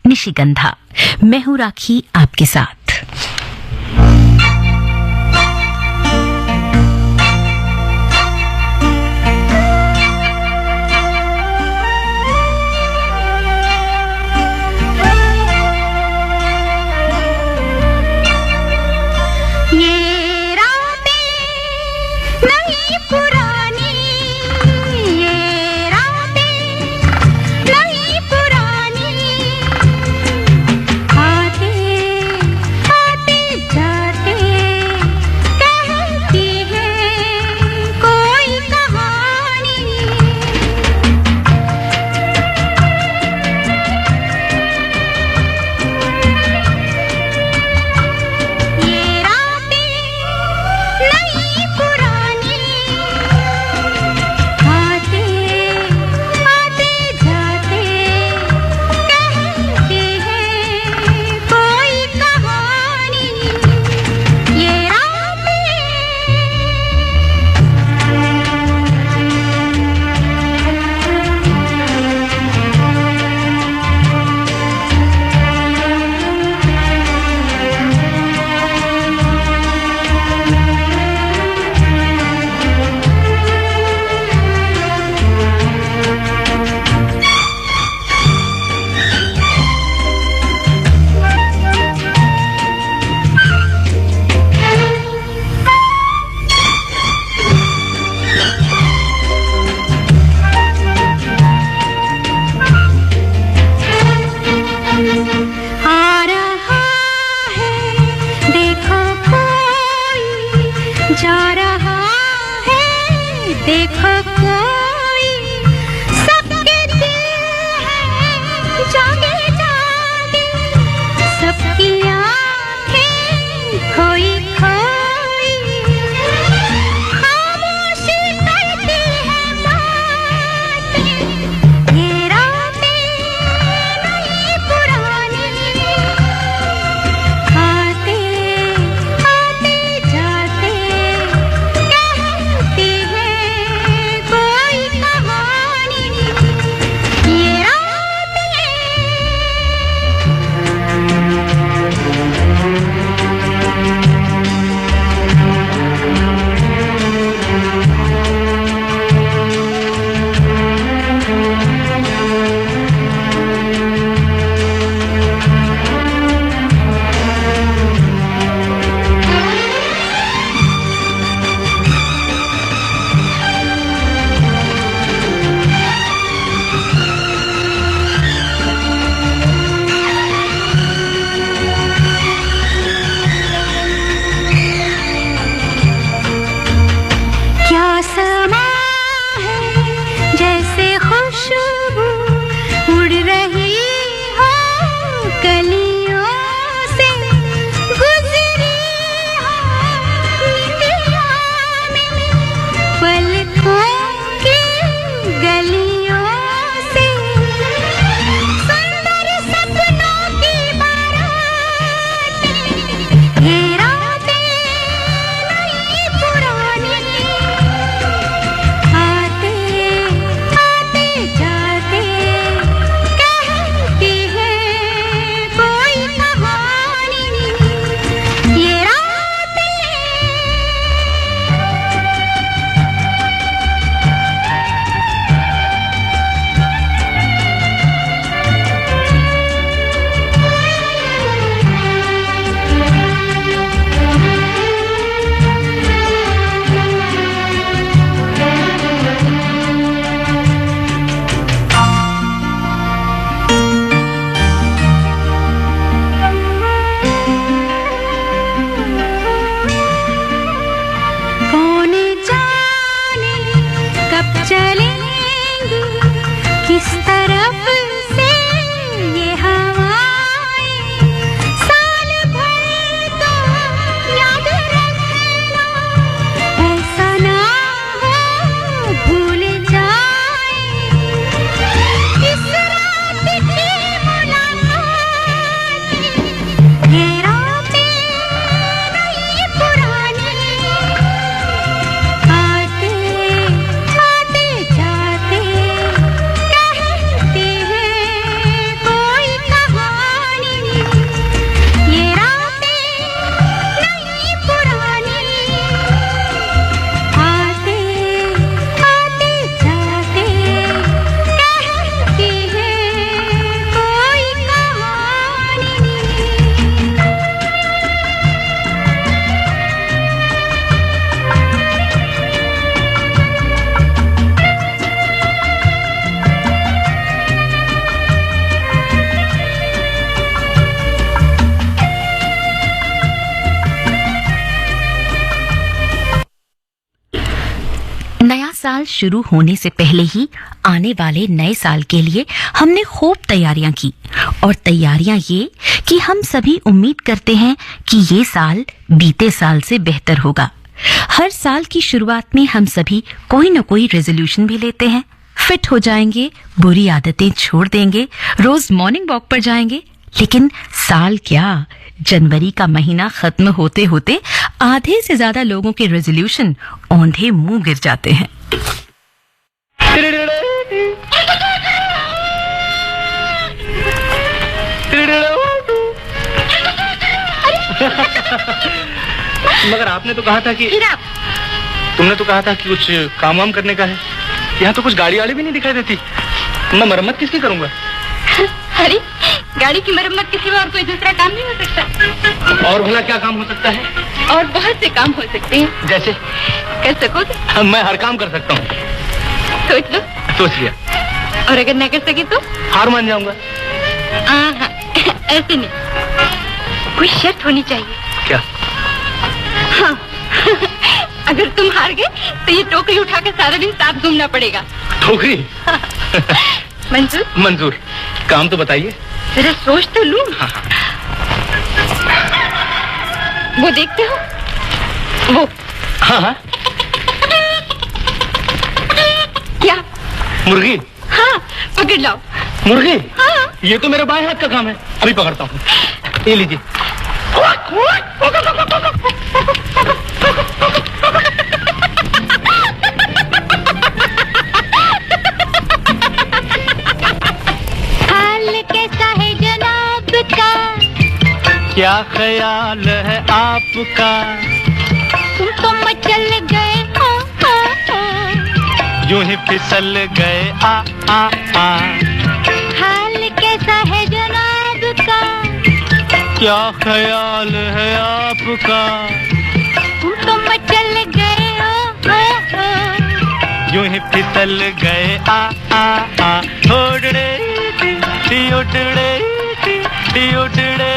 निशिगंधा। मैं हूं राखी आपके साथ। साल शुरू होने से पहले ही आने वाले नए साल के लिए हमने खूब तैयारियां की और तैयारियां ये कि हम सभी उम्मीद करते हैं कि ये साल बीते साल से बेहतर होगा। हर साल की शुरुआत में हम सभी कोई न कोई रेजोल्यूशन भी लेते हैं। फिट हो जाएंगे, बुरी आदतें छोड़ देंगे, रोज मॉर्निंग वॉक पर जाएंगे। लेकिन साल क्या, जनवरी का महीना खत्म होते होते आधे से ज्यादा लोगों के रेजोल्यूशन औंधे मुंह गिर जाते हैं। मगर आपने तो कहा था कि तुमने तो कहा था कि कुछ काम वाम करने का है। यहाँ तो कुछ गाड़ी वाड़ी भी नहीं दिखाई देती। मैं मरम्मत किसकी करूंगा? अरे गाड़ी की मरम्मत के सिवा और कोई दूसरा काम नहीं हो सकता। और भला क्या काम हो सकता है? और बहुत से काम हो सकते हैं। जैसे? कर सकोगे? मैं हर काम कर सकता हूँ। सोच लो। सोच लिया। और अगर न कर सके तो? हार मान जाऊंगा। हाँ, ऐसे नहीं, कोई शर्त होनी चाहिए। क्या? हाँ अगर तुम हार गए तो ये टोकरी उठाकर सारा दिन साथ घूमना पड़ेगा। टोकरी? मंजूर? मंजूर। काम तो बताइए। जरा सोच तो लूं। हाँ। वो देखते हो? वो। हाँ। क्या? मुर्गी? हाँ, पकड़ लाओ। मुर्गी? हाँ। ये तो मेरे बाएं हाथ का काम है, अभी पकड़ता हूँ। ये लीजिए। हाल कैसा है जनाब का? क्या ख्याल है आपका? तुम तो मचल गए, यूं ही फिसल गए आ। हाल कैसा है जनाब का? क्या ख्याल है आपका? तुम तो मचल गए यूं ही फिसल गए आ। उड़ड़े टी उड़ड़े टी उड़ड़े।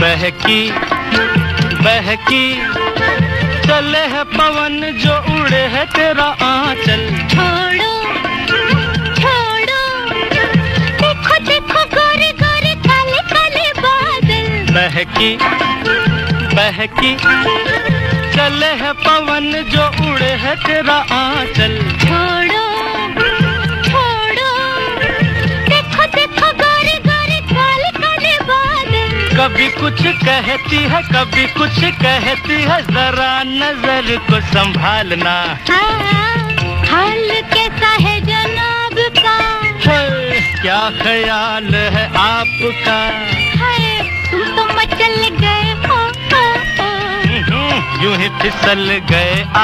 बहकी बहकी चले है पवन जो उड़े है तेरा आंचल। छोड़ो छोड़ो, देखो देखो गोरे गोरे काले काले बादल। बहकी बहकी चले है पवन जो उड़े है तेरा आंचल। छोड़ो छोड़ो, देखो देखो गोरे गोरे काले काले बादल। कभी कुछ कहती है कभी कुछ कहती है, जरा नजर को संभालना। हाल कैसा है जनाब का? क्या ख्याल है आपका? तुम तो मचल गए यूं ही फिसल गए आ।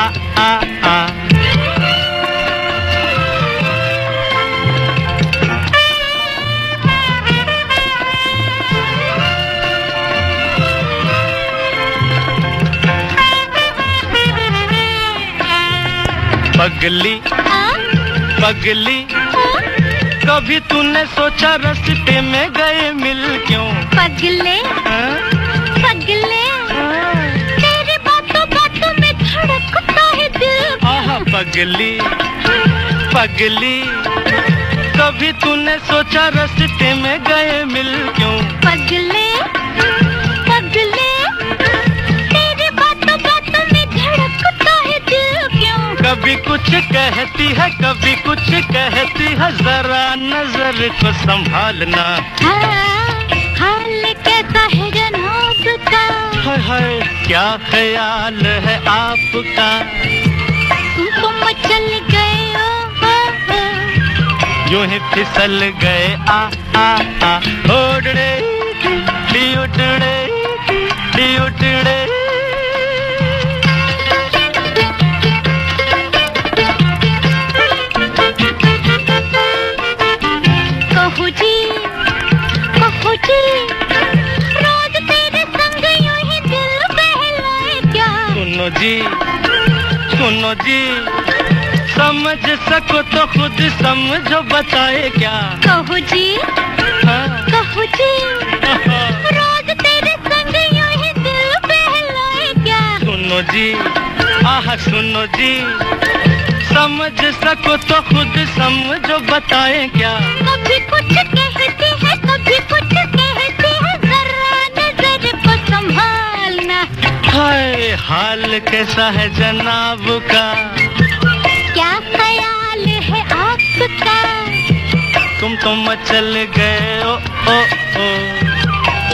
पगली पगली, कभी तूने सोचा रास्ते में गए मिल क्यों? पगले पगले, तेरी बातों बातों में धड़कता है दिल। आहा पगली पगली, कभी तूने सोचा रास्ते में गए मिल क्यों? पगले पगले, तेरी बातों बातों में धड़कता है दिल क्यों? कभी कुछ कहती है कभी कुछ कहती है, जरा नजर को संभालना। हाल कैसा है जनाब का? हाय क्या ख्याल है आपका? तुम तो मचल गए यूं ही फिसल गए आ। उड़ड़े टी उड़ड़े टी उड़ड़े। कहू जी रोज तेरे संग यूं ही दिल बहलाए क्या? सुनो जी सुनो जी, समझ सको तो खुद समझो, बताए क्या? कहो जी, हाँ? कहो जी, रोज तेरे संग यूं ही दिल बहलाए क्या? सुनो जी, आह सुनो जी, समझ सको तो खुद समझो, बताए क्या? कभी कुछ कहती है, कभी कुछ कहती है, जरा नजर को संभालना। हाय हाल कैसा है जनाब का, क्या ख्याल है आपका? तुम तो मचल गए ओ ओ ओ,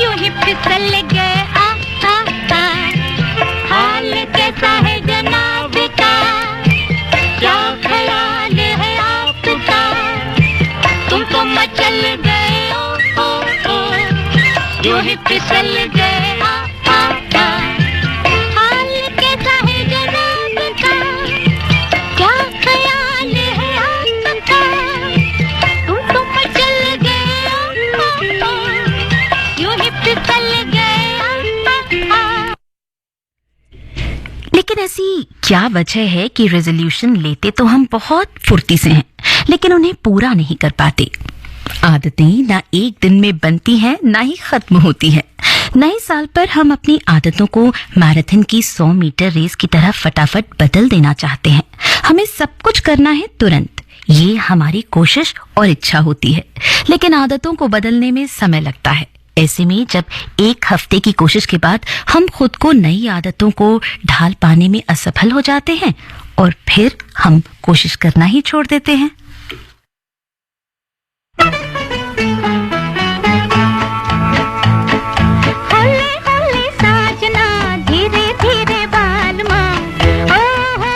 यूं ही फिसल गए आ आ आ। हाल कैसा है जनाब का, क्या ख्याल है आपका? तुम तो मचल गए ओ ओ ओ, यूं ही फिसल गए आ आ आ। हाल कैसा है जनाब का, क्या ख्याल है आपका? तुम तो मचल गए ओ ओ ओ, यूं ही फिसल गए आ आ। लेकिन ऐसी क्या वजह है कि रेजोल्यूशन लेते तो हम बहुत फुर्ती से हैं, लेकिन उन्हें पूरा नहीं कर पाते? आदतें ना एक दिन में बनती हैं, ना ही खत्म होती हैं। नए साल पर हम अपनी आदतों को मैराथन की 100 मीटर रेस की तरह फटाफट बदल देना चाहते हैं। हमें सब कुछ करना है तुरंत, ये हमारी कोशिश और इच्छा होती है, लेकिन आदतों को बदलने में समय लगता है। ऐसे में जब एक हफ्ते की कोशिश के बाद हम खुद को नई आदतों को ढाल पाने में असफल हो जाते हैं और फिर हम कोशिश करना ही छोड़ देते हैं। होले होले साजना, धीरे धीरे बालमा, ओ हो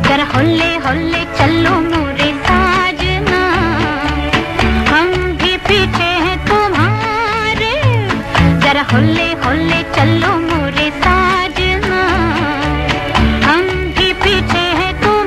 जरा होले होले चलो मोरे साजना, हम भी पीछे हैं तुम्हारे। जरा होले होले चलो मोरे साजना, हम भी पीछे हैं तुम्हारे।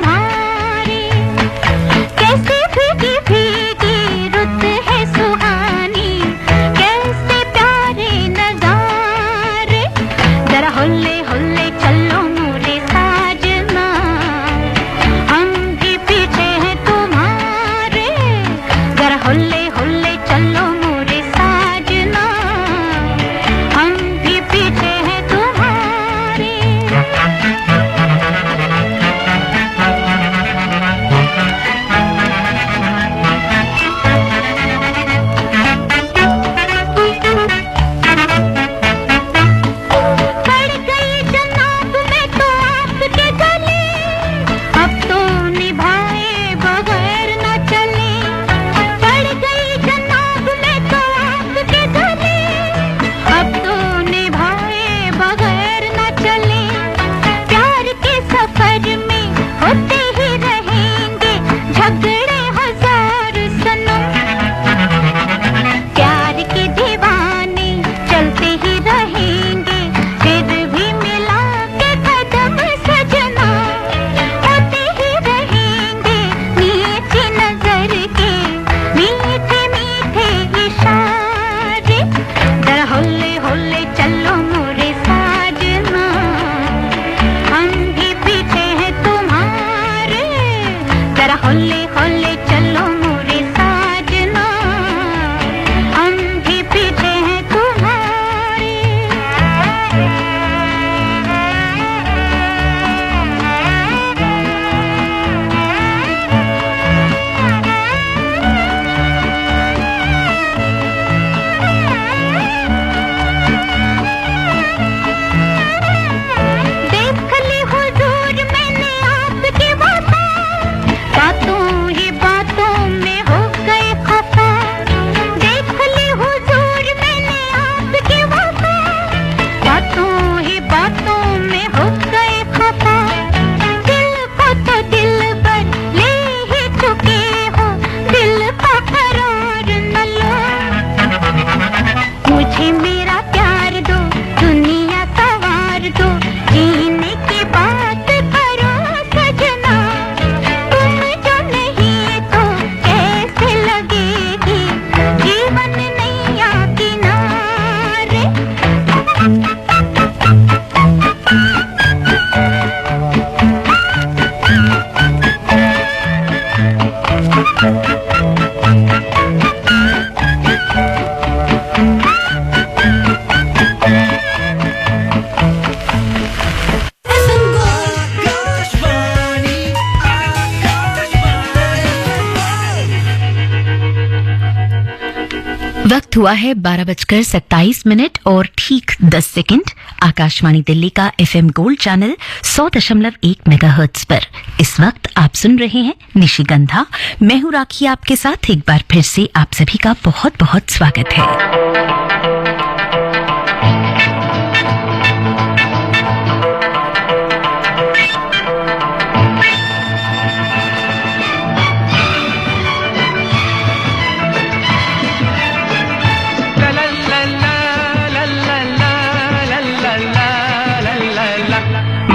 वक्त हुआ है 12:27 और ठीक 10 सेकंड। आकाशवाणी दिल्ली का FM गोल्ड चैनल 100.1 मेगाहर्ट्ज पर इस वक्त आप सुन रहे हैं निशिगंधा। मैं हूं राखी, आपके साथ एक बार फिर से आप सभी का बहुत बहुत स्वागत है।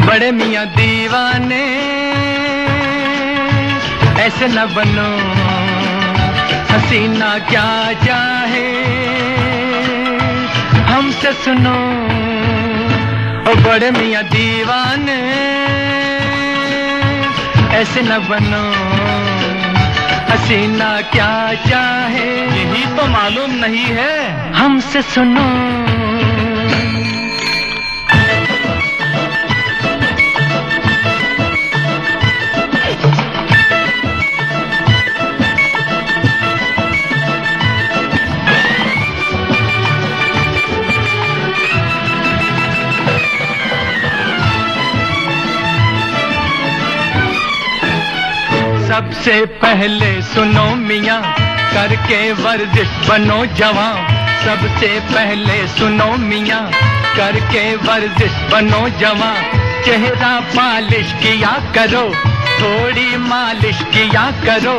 बड़े मियाँ दीवाने ऐसे न बनो, हसीना क्या चाहे हमसे सुनो। ओ बड़े मियाँ दीवाने ऐसे न बनो, हसीना क्या चाहे यही तो मालूम नहीं है हमसे सुनो। सबसे पहले सुनो मियाँ, करके वर्जिश बनो जवां। सबसे पहले सुनो मियाँ, करके वर्जिश बनो जवां। चेहरा पालिश किया करो, थोड़ी मालिश किया करो।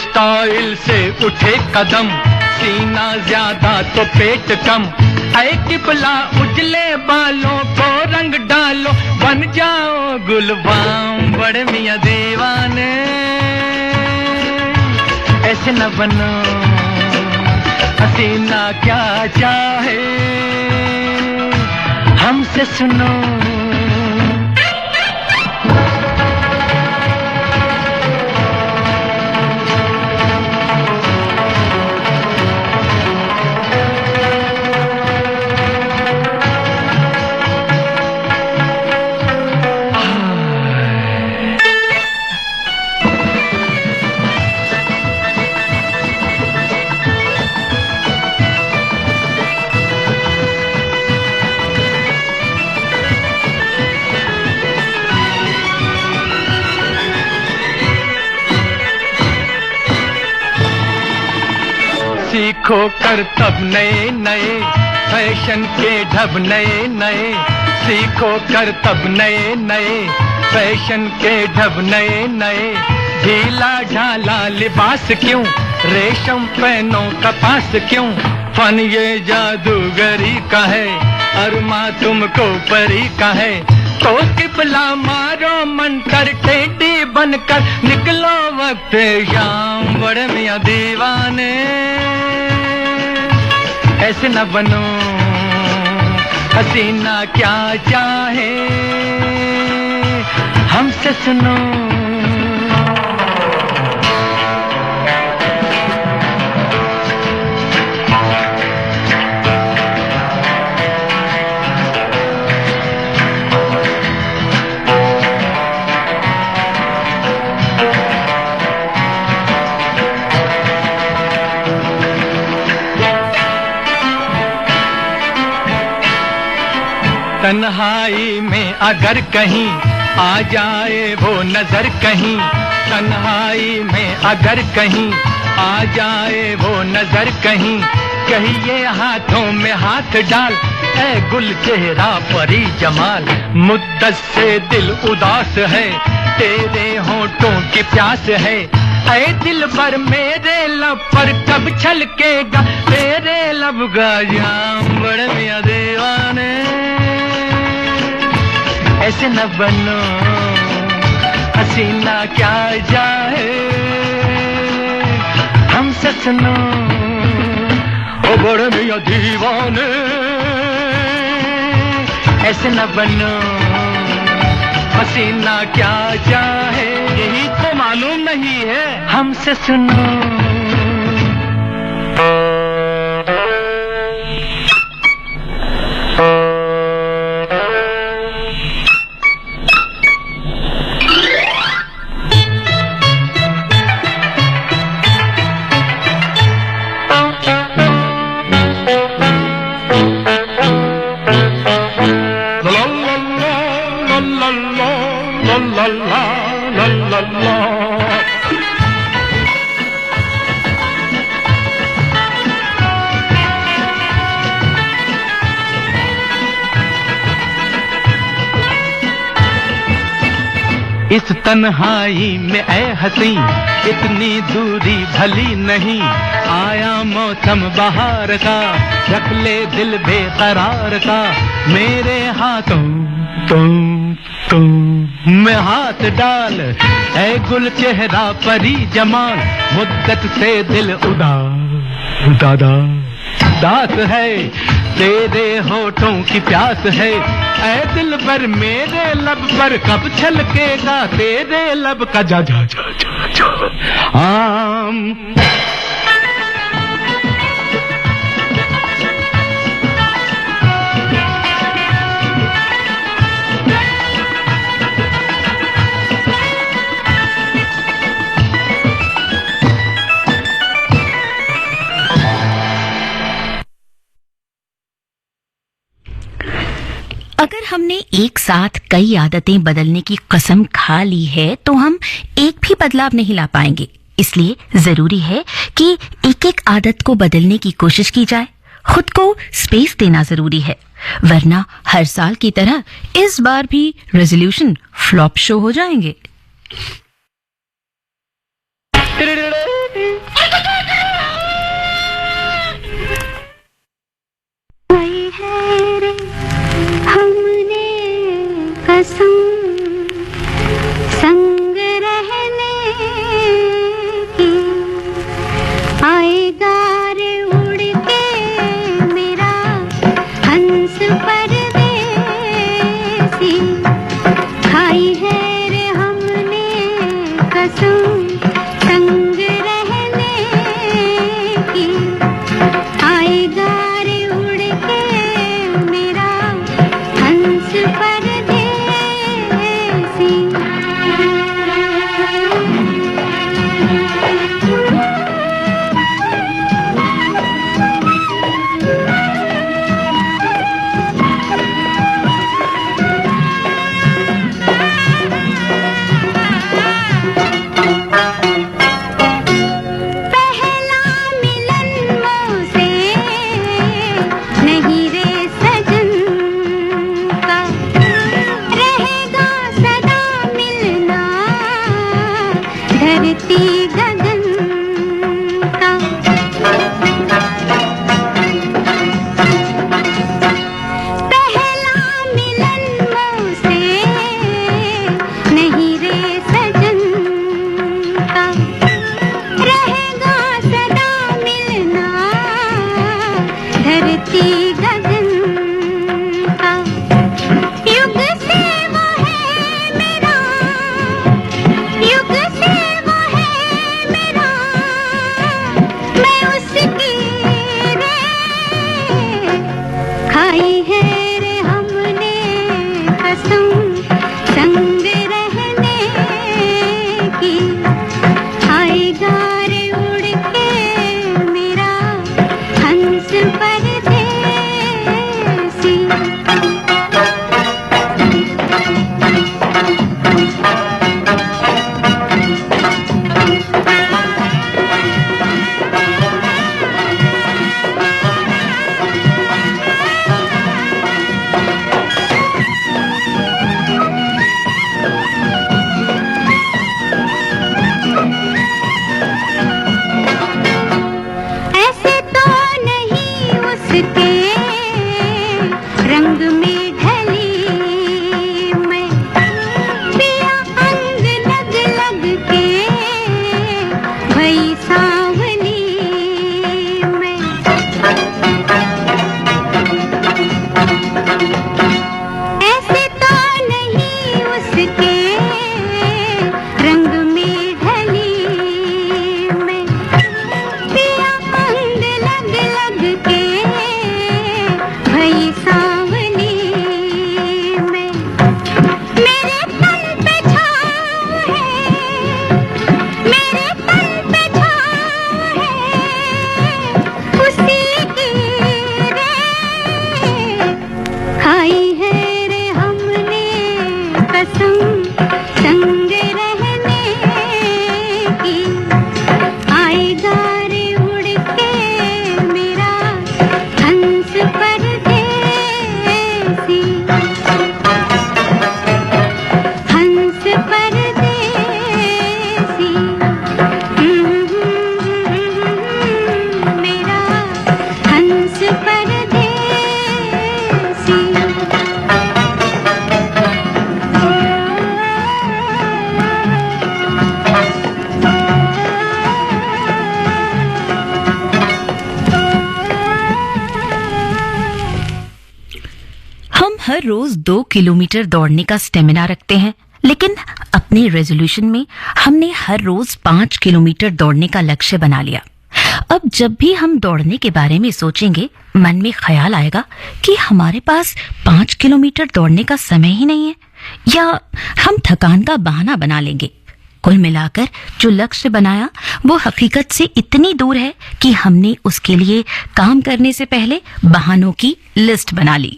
स्टाइल से उठे कदम, सीना ज्यादा तो पेट कम। ऐ किबला उजले बालों को रंग डालो, बन जाओ गुलबाम। बड़े मियाँ दीवाने ऐसे न बनो, हसीना क्या चाहे हमसे सुनो। सीखो कर तब नए नए फैशन के ढब नए नए। सीखो कर तब नए नए फैशन के ढब नए नए। ढीला ढाला लिबास क्यों, रेशम पहनो कपास क्यों। फन ये जादूगरी का है, अरमा तुमको परी का है। तो किबला मारो मंतर, टेढ़ी बनकर निकलो वक्त शाम। बड़े मियाँ दीवाने ऐसे न बनो, हसीना क्या चाहे हमसे सुनो। तन्हाई में अगर कहीं आ जाए वो नजर कहीं। तन्हाई में अगर कहीं आ जाए वो नजर कहीं। कहिए हाथों में हाथ डाल, ऐ गुल चेहरा परी जमाल। मुद्दत से दिल उदास है, तेरे होठों की प्यास है। ऐ दिल भर मेरे लब पर कब छलकेगा तेरे लब का जाम। बड़े मियाँ दीवाने ऐसे न बनो, हसीना क्या चाहे हमसे सुनो। ओ बड़े मियाँ दीवाने ऐसे न बनो, हसीना क्या चाहे यही तो मालूम नहीं है? हमसे सुनो। इस तन्हाई में ऐ हसी इतनी दूरी भली नहीं, आया मौसम बहार का, रख ले दिल बेकरार का, मेरे हाथों तुम में हाथ डाल, ऐ गुल चेहरा परी जमाल, मुद्दत से दिल उदास है, तेरे होठों की प्यास है, ऐ दिल पर मेरे लब पर कब छलकेगा तेरे लब का जा आम। अगर हमने एक साथ कई आदतें बदलने की कसम खा ली है तो हम एक भी बदलाव नहीं ला पाएंगे। इसलिए जरूरी है कि एक एक आदत को बदलने की कोशिश की जाए। खुद को स्पेस देना जरूरी है, वरना हर साल की तरह इस बार भी रेजोल्यूशन फ्लॉप शो हो जाएंगे। हमने कसम संग रहने की, आएगा रे उड़ के मेरा हंस परदेसी, खाई है रे हमने कसम संग रहने की, आएगा रे उड़ के मेरा हंस परदेसी। पहला मिलन मुझसे नहीं रे सजन का, रहेगा सदा मिलना धरती गगन का। पहला मिलन मुझसे नहीं रे सजन का, रहेगा सदा मिलना धरती गगन का। युग से वो है मेरा, युग से वो है मेरा, मैं उसकी रे खाई है रे हमने कसम संग रहने की, आएगा रे उड़ के मेरा हंस परदेसी। ऐसे तो नहीं उसके रंग में ढली मैं, पिया अंग लग लग के भई सांवली मैं। ऐसे तो नहीं उसके रंग में हर रोज 2 किलोमीटर दौड़ने का स्टेमिना रखते हैं, लेकिन अपने रेजोल्यूशन में हमने हर रोज 5 किलोमीटर दौड़ने का लक्ष्य बना लिया। अब जब भी हम दौड़ने के बारे में सोचेंगे, मन में ख्याल आएगा कि हमारे पास 5 किलोमीटर दौड़ने का समय ही नहीं है, या हम थकान का बहाना बना लेंगे। कुल मिलाकर जो लक्ष्य बनाया वो हकीकत से इतनी दूर है कि हमने उसके लिए काम करने से पहले बहानों की लिस्ट बना ली।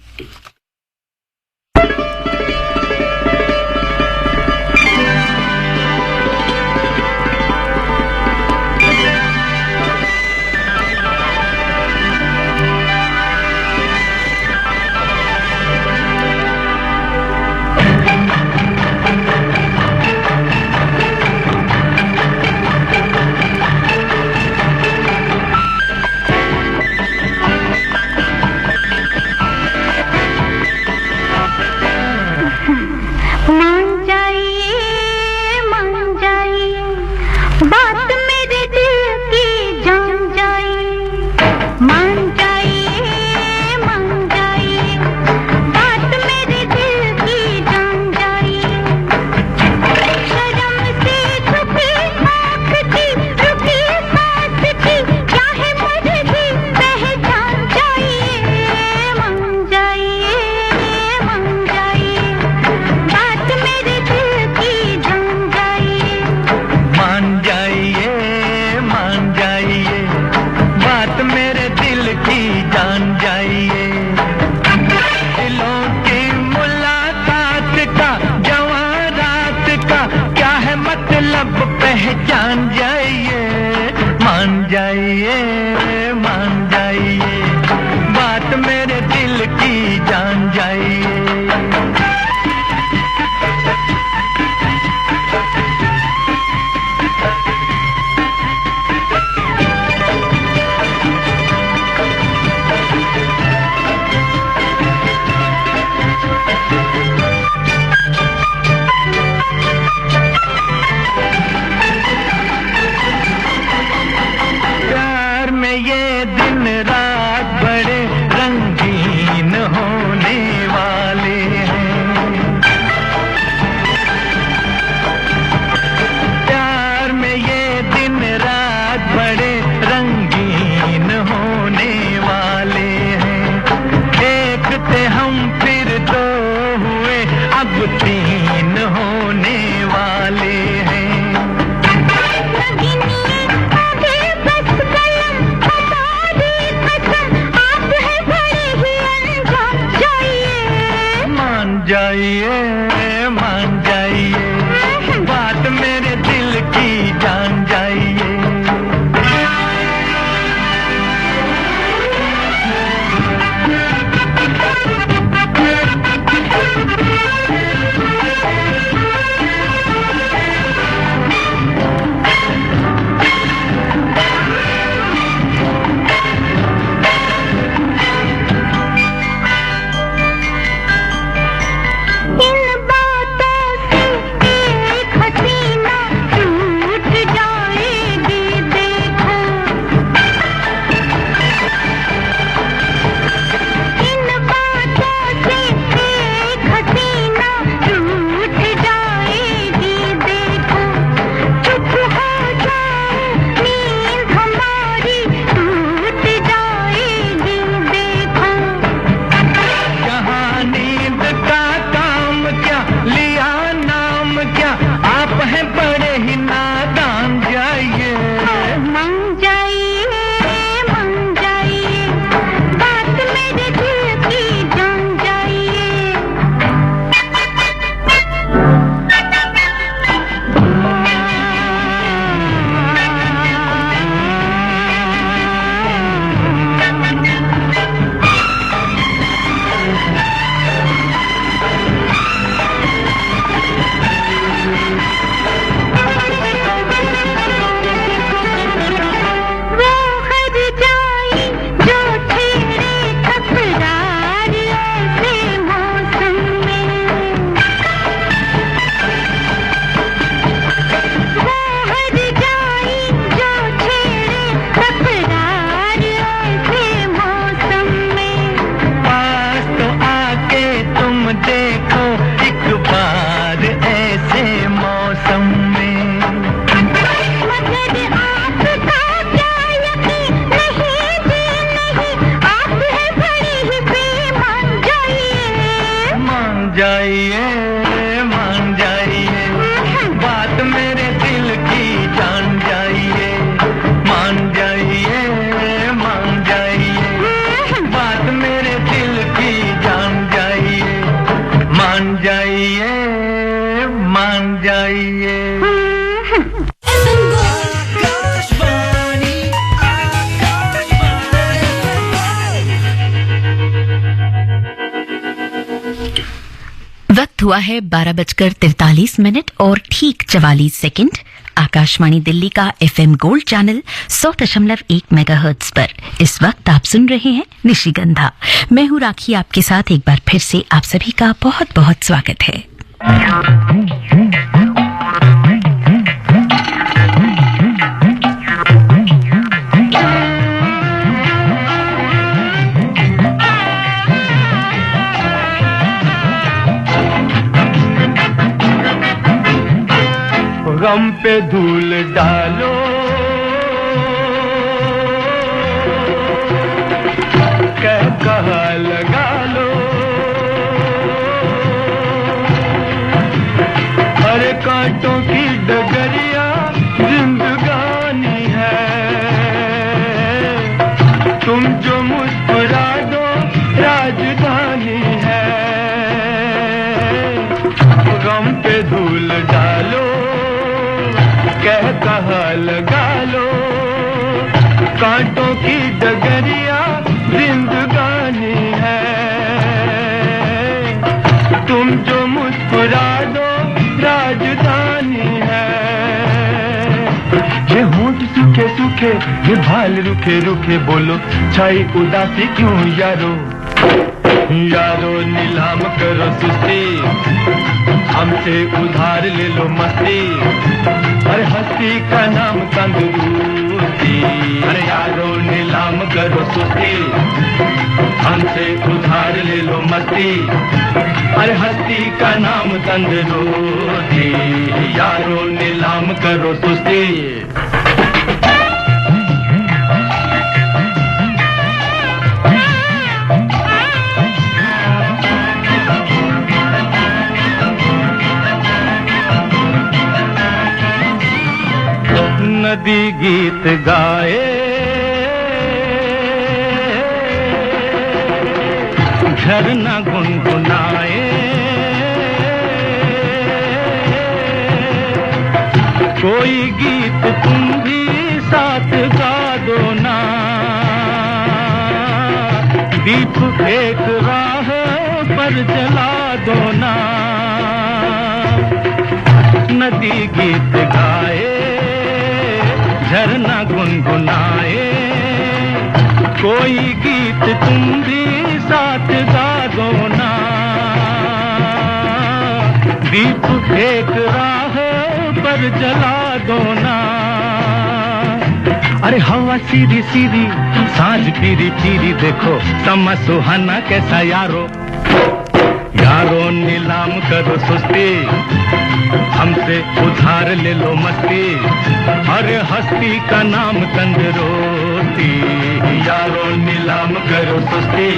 पहचान जाइए, मान जाइए, मान जाइए, बात मेरे दिल की जान जाइए। वक्त हुआ है 12:43 और ठीक 44 सेकंड। आकाशवाणी दिल्ली का FM गोल्ड चैनल 100.1 मेगाहर्ट्ज पर इस वक्त आप सुन रहे हैं निशिगंधा। मैं हूं राखी, आपके साथ एक बार फिर से आप सभी का बहुत बहुत स्वागत है। गम पे धूल डालो, कहा लगा लो, अरे कांटों की डगरिया जिंदगानी है, तुम जो मुस्कुरा दो राजधानी है। गम पे धूल डालो, कहा लगा लो, कांटों की डगरिया जिंदगानी है, तुम जो मुस्कुरा दो राजधानी है। ये होंठ सूखे सूखे, ये भाल रुखे रुखे, बोलो छाई उदासी क्यों यारो, यारो नीलाम करो सुस्ती, हमसे उधार ले लो मस्ती, अरे हस्ती का नाम तंदुरुस्ती, अरे यारो नीलाम करो सुस्ती, हमसे उधार ले लो मस्ती, अरे हस्ती का नाम तंदुरुस्ती, यारो नीलाम करो सुस्ती। नदी गीत गाए, झरना गुनगुनाए, कोई गीत तुम भी साथ गा दो ना, दीप एक राह पर जला दो ना। नदी गीत गाए, झरना गुनगुनाए, कोई गीत तुम भी साथ गा दो ना, दीप एक राह पर जला दो ना। अरे हवा सीधी सीधी, सांझ पीरी पीरी, देखो समा सुहाना कैसा यारो, यारो नीलाम करो सुस्ती, हमसे उधार ले लो मस्ती, अरे हस्ती का नाम तंदुरुस्ती, यारो नीलाम करो सुस्ती,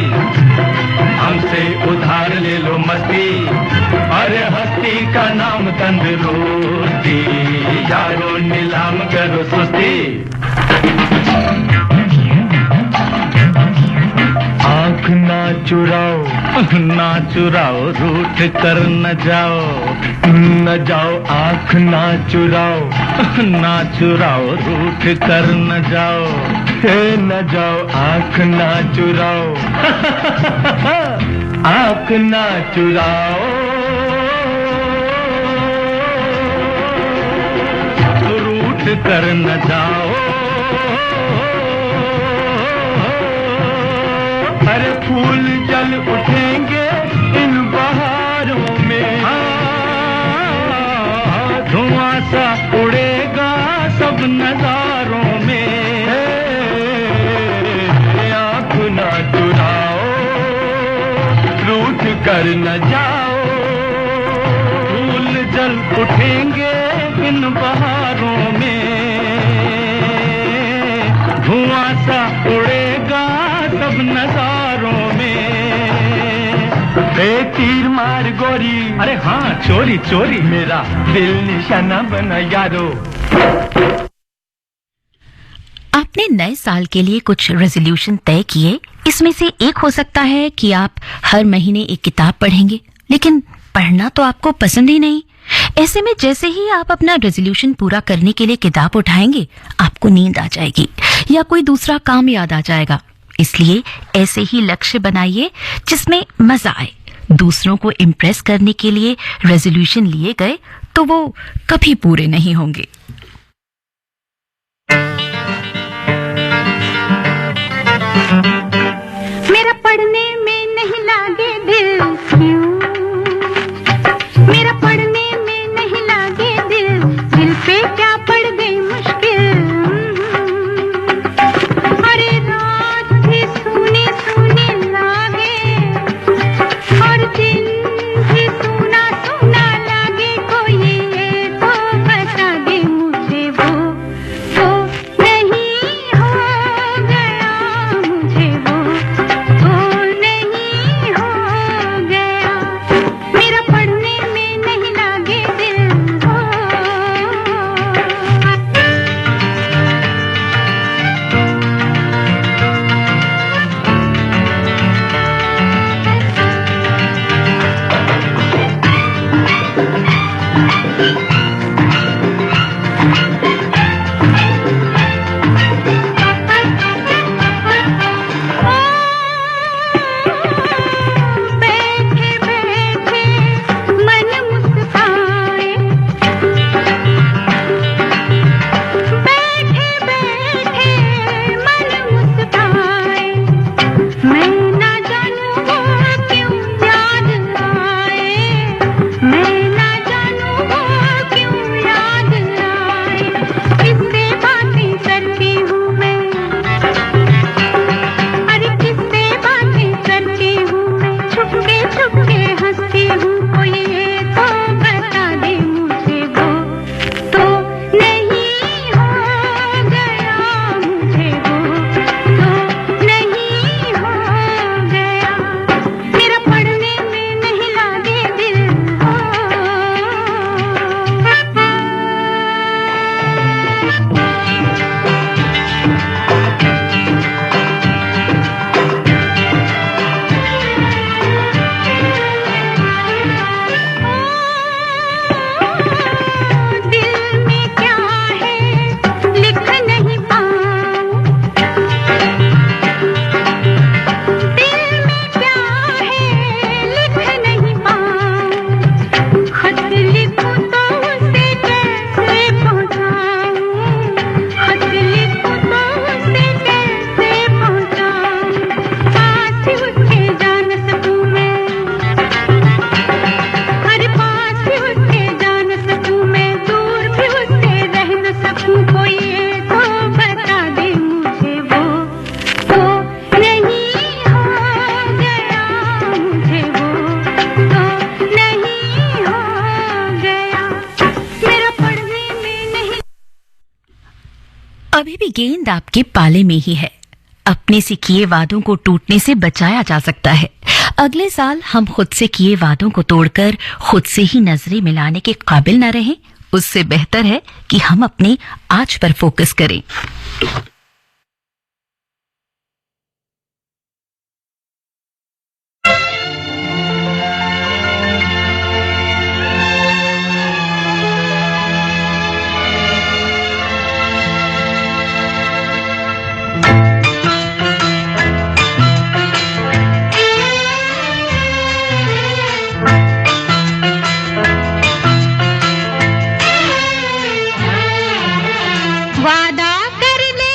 हमसे उधार ले लो मस्ती, अरे हस्ती का नाम तंदुरुस्ती, यारो नीलाम करो सुस्ती। आँख ना चुराओ, ना चुराओ, रूठ कर न जाओ, न जाओ, आँख ना चुराओ, ना चुराओ, रूठ कर न जाओ, हे न जाओ, आँख ना चुराओ, आँख ना चुराओ, रूठ कर न जाओ, अरे फूल जल उठेंगे इन बहारों में, धुआं सा उड़ेगा सब नजारों में। आँख ना चुराओ, रूठ कर न जाओ, फूल जल उठेंगे इन बहारों में, धुआं सा उड़ेगा सब नजारों में। तीर मार गोरी, अरे हाँ चोरी चोरी, मेरा दिल निशाना बना यारो। आपने नए साल के लिए कुछ रेजोल्यूशन तय किए। इसमें से एक हो सकता है कि आप हर महीने एक किताब पढ़ेंगे, लेकिन पढ़ना तो आपको पसंद ही नहीं। ऐसे में जैसे ही आप अपना रेजोल्यूशन पूरा करने के लिए किताब उठाएंगे, आपको नींद आ जाएगी या कोई दूसरा काम याद आ जाएगा। इसलिए ऐसे ही लक्ष्य बनाइए जिसमें मजा आए। दूसरों को इम्प्रेस करने के लिए रेजोल्यूशन लिए गए तो वो कभी पूरे नहीं होंगे। मेरा पढ़ने में नहीं लागे दिल क्यों, मेरा पढ़ने में नहीं लागे दिल, दिल पे क्या पड़ गई मुश्किल। अरे रात भी सूनी सूनी लागे और दिन भी सूना सूना लागे, कोई ये तो बता दे मुझे वो नहीं हो गया, मुझे वो नहीं हो गया, मेरा पढ़ने में नहीं लागे दिल हो। बैठे बैठे मन मुस्काए, बैठे बैठे मन मुस्काए, मैं ना जानूं वो क्यों याद आए, मैं ना जानूं वो क्यों याद आए, किससे बातें करती हूँ मैं, अरे किससे बातें करती हूँ मैं, छुपके छुपके हंसती हूँ, कोई ये तो बता दे मुझे वो तो नहीं हो गया, मुझे वो तो नहीं हो गया, मेरा पढ़ने में नहीं लागे दिल हो। दिल में क्या है लिख नहीं पाऊं, दिल में क्या है लिख नहीं पाऊं, खत लिखूं तो उसे कैसे पहुंचाऊं, खत लिखूं तो उसे कैसे पहुंचाऊं, पास ही उसके जा न सकूं मैं, अरे पास ही उसके जा न सकूं मैं, दूर भी उससे रह न सकूं, कोई ये तो बता दे मुझे वो तो नहीं हो गया, मुझे वो तो नहीं हो गया, मेरा पढ़ने में नहीं। अभी भी गेंद आपके पाले में ही है। अपने से किए वादों को टूटने से बचाया जा सकता है। अगले साल हम खुद से किए वादों को तोड़कर खुद से ही नजरें मिलाने के काबिल न रहें, उससे बेहतर है कि हम अपने आज पर फोकस करें। वादा कर ले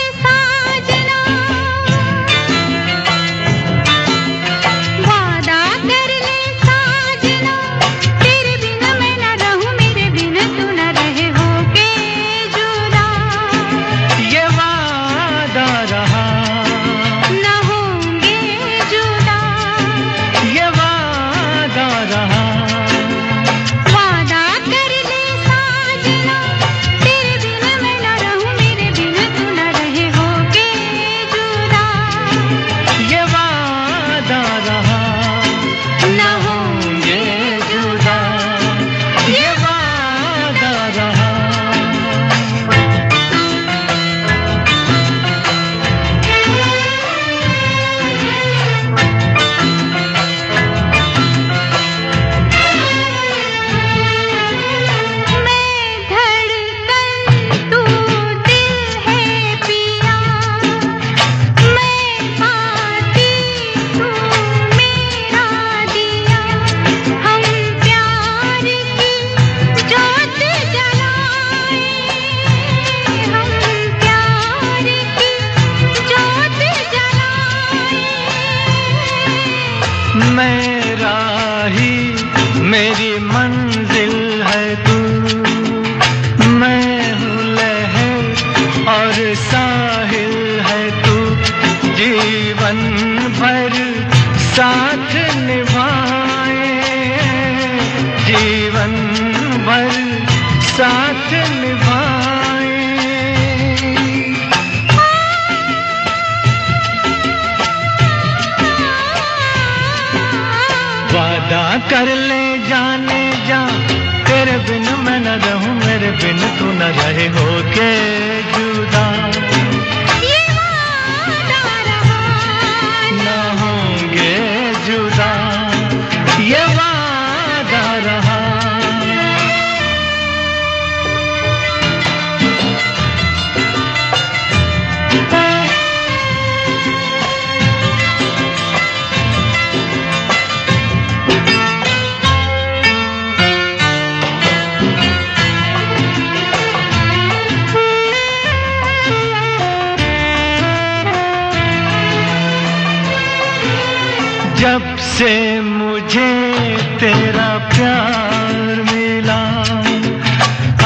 कर ले जाने जा, तेरे बिन मैं न रहूं, मेरे बिन तू न रहे, होके जुदा ये वादा रहा, न होंगे जुदा, ये वादा रहा। जब से मुझे तेरा प्यार मिला,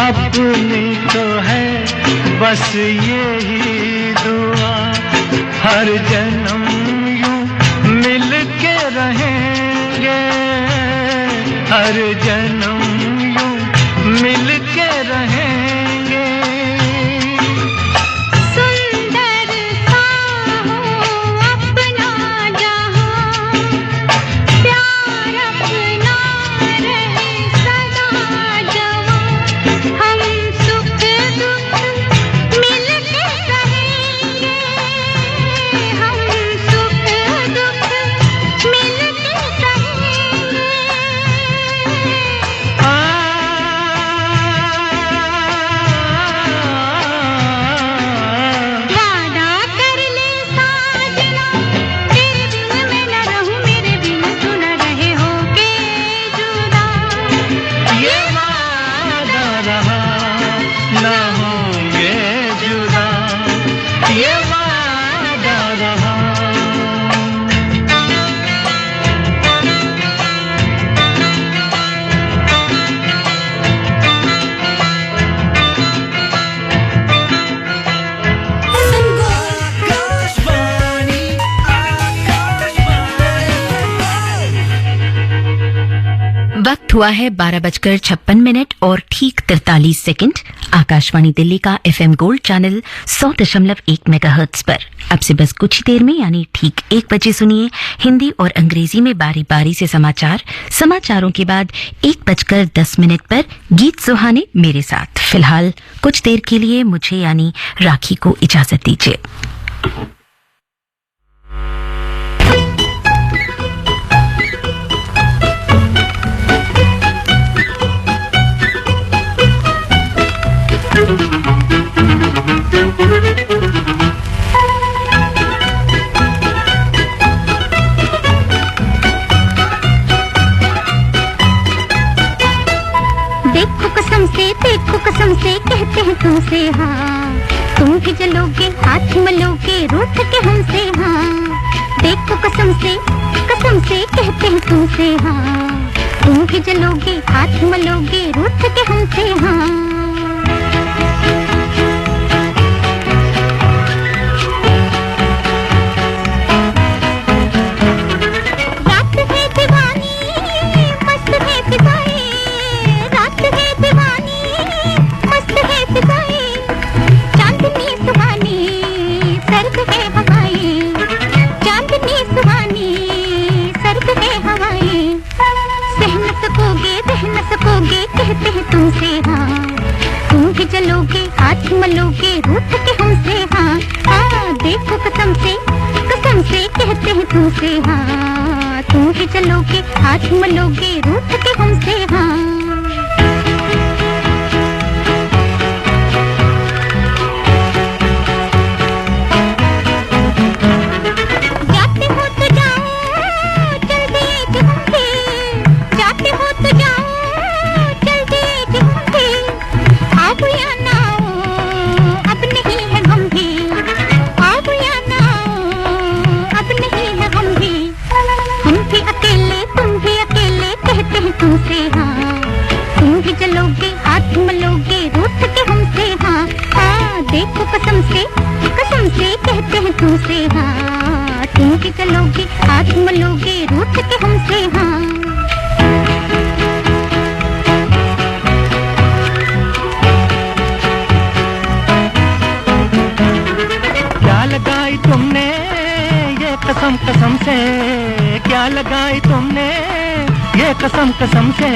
अपनी तो है बस यही दुआ, हर जन्म यूं मिल के रहेंगे, हर जन्म यूं मिल के रहेंगे। सुंदर सा हो अपना जहां, प्यार अपना रहे सदा जवां, हम सुख दुख मिल के रहेंगे, हम सुख दुख मिल के रहेंगे। वादा कर ले साजना, तेरे बिन मैं न रहूं, मेरे बिन तू न रहे, होके जुदा ये वादा रहा, न होंगे जुदा, ये वादा रहा। वक्त हुआ है 12:56 और ठीक 43 सेकंड। आकाशवाणी दिल्ली का FM गोल्ड चैनल 100.1 मेगाहर्ट्ज पर अब से बस कुछ ही देर में यानी ठीक 1 बजे सुनिए हिंदी और अंग्रेजी में बारी बारी से समाचार। समाचारों के बाद 1:10 पर गीत सुहाने मेरे साथ। फिलहाल कुछ देर के लिए मुझे यानी राखी को इजाजत दीजिए। देखो कसम से कहते हैं तुमसे हाँ, तुम भी जलोगे हाथ मलोगे रूठ के हमसे हाँ। देखो कसम से कहते हैं तुमसे हाँ, तुम भी जलोगे हाथ मलोगे रूठ के हमसे हाँ। कहते हैं तुमसे हाँ, तुम भी जलोगे हाथ मलोगे रूठ के हमसे हाँ। हाँ देखो कसम से कहते हैं तुमसे हाँ, तुम भी जलोगे हाथ मलोगे रूठ के हमसे हाँ। तुमसे हाँ, तुम भी जलोगे हाथ मलोगे रूठ के हमसे हाँ। हाँ देखो कसम से कहते हैं तुमसे हाँ, तुम भी जलोगे हाथ मलोगे रूठ के हमसे हाँ। क्या लगाई तुमने ये कसम से, क्या लगाई तुमने ये कसम कसम से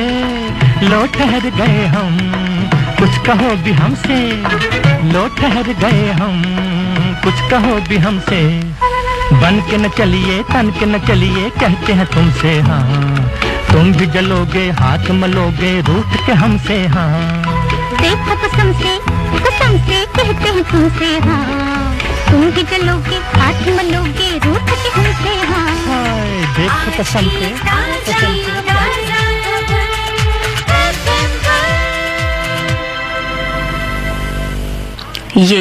लो ठहर गए हम, कुछ कहो भी हमसे, लो ठहर गए हम, कुछ कहो भी हमसे। बन के न चलिए तन के न चलिए कहते हैं तुमसे हाँ, तुम भी जलोगे हाथ मलोगे रूठ के हमसे हाँ। देखो कसम से कहते हैं तुमसे हाँ, तुम भी जलोगे हाथ मलोगे रूठ के हमसे हाँ। हाय देखो कसम से ये